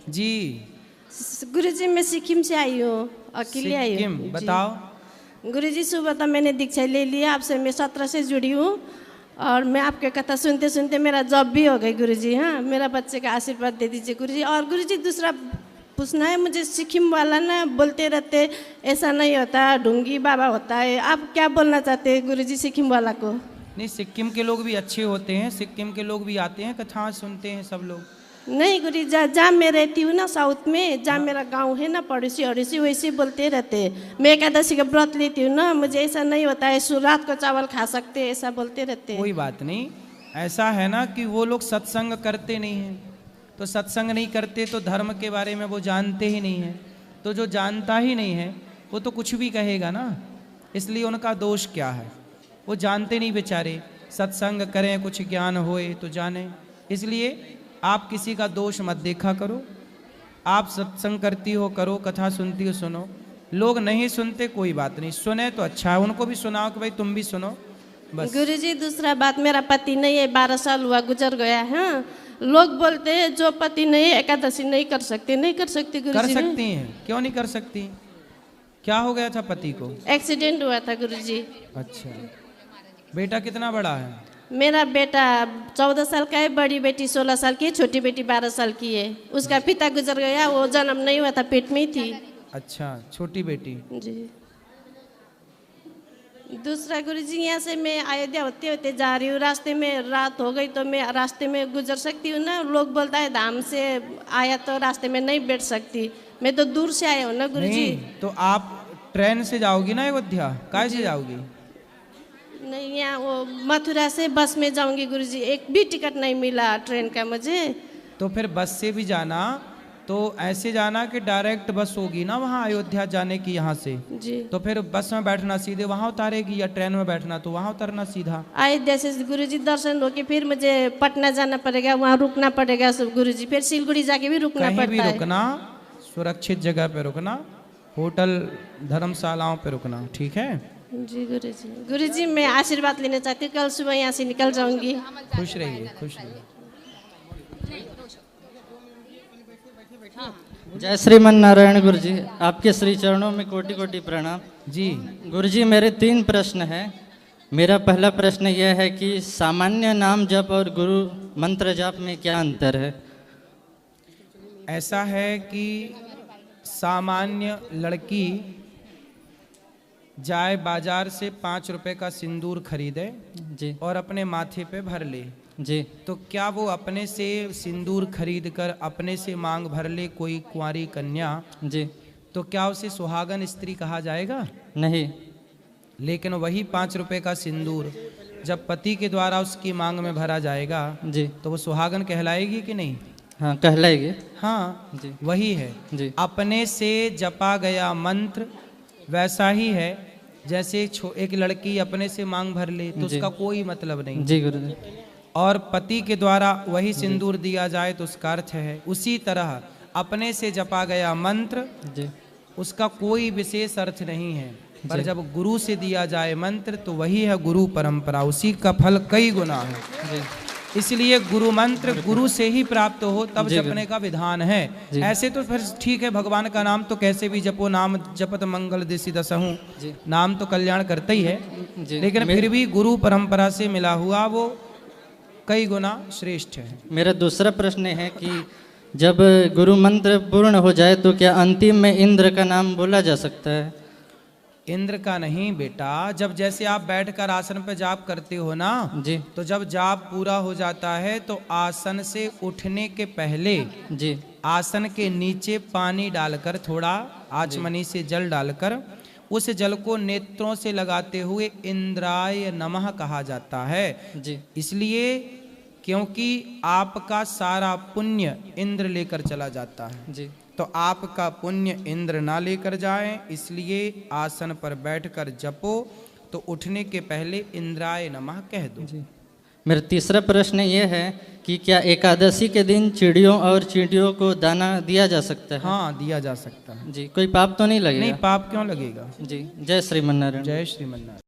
जी। गुरुजी मैं सिक्किम से आई हूँ, अकेले आई हूँ। सिक्किम, बताओ। गुरुजी सुबह तो मैंने दीक्षा ले लिया, आपसे मैं 17 से जुड़ी हूँ और मैं आपके कथा सुनते सुनते मेरा जॉब भी हो गई गुरुजी। हाँ, मेरा बच्चे का आशीर्वाद दे दीजिए गुरुजी। और गुरुजी दूसरा पूछना है मुझे, सिक्किम वाला ना बोलते रहते ऐसा नहीं होता, ढूंगी बाबा होता है, आप क्या बोलना चाहते हैं गुरुजी सिक्किम वाला को? नहीं, सिक्किम के लोग भी अच्छे होते हैं, सिक्किम के लोग भी आते हैं, कथा सुनते हैं सब लोग। नहीं गुरुजी, जहाँ मैं रहती हूँ ना साउथ में, जहाँ मेरा गांव है ना पड़ोसी अड़ोसी, वैसे बोलते रहते हैं। मैं एकादशी का व्रत लेती हूँ ना, मुझे ऐसा नहीं होता है रात को चावल खा सकते हैं, ऐसा बोलते रहते हैं। कोई बात नहीं, ऐसा है ना कि वो लोग सत्संग करते नहीं हैं, तो सत्संग नहीं करते तो धर्म के बारे में वो जानते ही नहीं हैं। तो जो जानता ही नहीं है वो तो कुछ भी कहेगा ना, इसलिए उनका दोष क्या है? वो जानते नहीं बेचारे, सत्संग करें कुछ ज्ञान होए तो जाने। इसलिए आप किसी का दोष मत देखा करो। आप सत्संग करती हो करो, कथा सुनती हो सुनो। लोग नहीं सुनते कोई बात नहीं, सुने तो अच्छा है, उनको भी सुनाओ कि भाई तुम भी सुनो बस। गुरुजी दूसरा बात, मेरा पति नहीं है, 12 साल हुआ गुजर गया है। लोग बोलते हैं जो पति नहीं है एकादशी नहीं कर सकते। नहीं कर सकते कर गुरुजी। सकती हैं, क्यों नहीं कर सकती? क्या हो गया था पति को? एक्सीडेंट हुआ था गुरुजी। अच्छा, बेटा कितना बड़ा है? मेरा बेटा 14 साल का है, बड़ी बेटी 16 साल की है, छोटी बेटी 12 साल की है। उसका पिता गुजर गया, वो जन्म नहीं हुआ था, पेट में ही थी। अच्छा, छोटी बेटी। जी। दूसरा गुरुजी, यहाँ से मैं अयोध्या होते होते जा रही हूँ, रास्ते में रात हो गई तो मैं रास्ते में गुजर सकती हूँ ना? लोग बोलता है धाम से आया तो रास्ते में नहीं बैठ सकती, मैं तो दूर से आया हूँ ना गुरुजी। नहीं तो आप ट्रेन से जाओगी ना अयोध्या, काय से जाओगी? नहीं, यहाँ वो मथुरा से बस में जाऊंगी गुरुजी, एक भी टिकट नहीं मिला ट्रेन का मुझे। तो फिर बस से भी जाना, तो ऐसे जाना कि डायरेक्ट बस होगी ना वहाँ अयोध्या जाने की यहाँ से। जी। तो फिर बस में बैठना सीधे वहाँ उतारेगी, या ट्रेन में बैठना तो वहाँ उतरना सीधा। अयोध्या से गुरुजी दर्शन होके फिर मुझे पटना जाना पड़ेगा, वहाँ रुकना पड़ेगा सब गुरुजी, फिर सिलगुड़ी जाके भी रुकना कहीं भी पड़ता है। रुकना, सुरक्षित जगह पे रुकना, होटल धर्मशालाओं पे रुकना, ठीक है? जी गुरुजी। गुरुजी मैं आशीर्वाद लेना चाहती हूँ, कल सुबह यहाँ से निकल जाऊंगी। खुश रहिए, खुश रहिए। जय श्रीमन नारायण गुरुजी, आपके श्री चरणों में कोटि कोटि प्रणाम जी। गुरुजी। मेरे 3 प्रश्न हैं। मेरा पहला प्रश्न यह है कि सामान्य नाम जप और गुरु मंत्र जाप में क्या अंतर है? ऐसा है कि सामान्य लड़की जाए बाजार से 5 रुपए का सिंदूर खरीदे जी और अपने माथे पे भर ले, जी। तो क्या वो अपने से सिंदूर खरीद कर अपने से मांग भर ले कोई कुंवारी कन्या, जी। तो क्या उसे सुहागन स्त्री कहा जाएगा? नहीं। लेकिन वही 5 रुपए का सिंदूर जब पति के द्वारा उसकी मांग में भरा जाएगा जी। तो वो सुहागन कहलाएगी कि नहीं? हाँ, कहलाएगी। हाँ जी। वही है जी। अपने से जपा गया मंत्र वैसा ही है जैसे एक लड़की अपने से मांग भर ले तो जी। उसका कोई मतलब नहीं। जी गुरुजी। और पति के द्वारा वही सिंदूर दिया जाए तो उसका अर्थ है। उसी तरह अपने से जपा गया मंत्र जी। उसका कोई विशेष अर्थ नहीं है, पर जब गुरु से दिया जाए मंत्र तो वही है गुरु परंपरा, उसी का फल कई गुना है। जी। इसलिए गुरु मंत्र गुरु से ही प्राप्त हो तब जपने का विधान है। ऐसे तो फिर ठीक है, भगवान का नाम तो कैसे भी जपो, नाम जपत मंगल दिशि दसहूं, नाम तो कल्याण करता ही है, लेकिन फिर भी गुरु परंपरा से मिला हुआ वो कई गुना श्रेष्ठ है। मेरा दूसरा प्रश्न है कि जब गुरु मंत्र पूर्ण हो जाए तो क्या अंतिम में इंद्र का नाम बोला जा सकता है? इंद्र का नहीं बेटा, जब जैसे आप बैठकर आसन पे जाप करते हो ना जी, तो जब जाप पूरा हो जाता है तो आसन से उठने के पहले जी, आसन के नीचे पानी डालकर, थोड़ा आचमनी से जल डालकर, उस जल को नेत्रों से लगाते हुए इंद्राय नमः कहा जाता है। जी। इसलिए क्योंकि आपका सारा पुण्य इंद्र लेकर चला जाता है, जी। तो आपका पुण्य इंद्र ना लेकर जाए, इसलिए आसन पर बैठकर जपो तो उठने के पहले इंद्राय नमः कह दो। जी। मेरा तीसरा प्रश्न ये है कि क्या एकादशी के दिन चिड़ियों और चींटियों को दाना दिया जा सकता है? हाँ, दिया जा सकता है। जी। कोई पाप तो नहीं लगेगा? नहीं, पाप क्यों लगेगा? जी। जय श्रीमन नारायण। जय श्रीमन नारायण।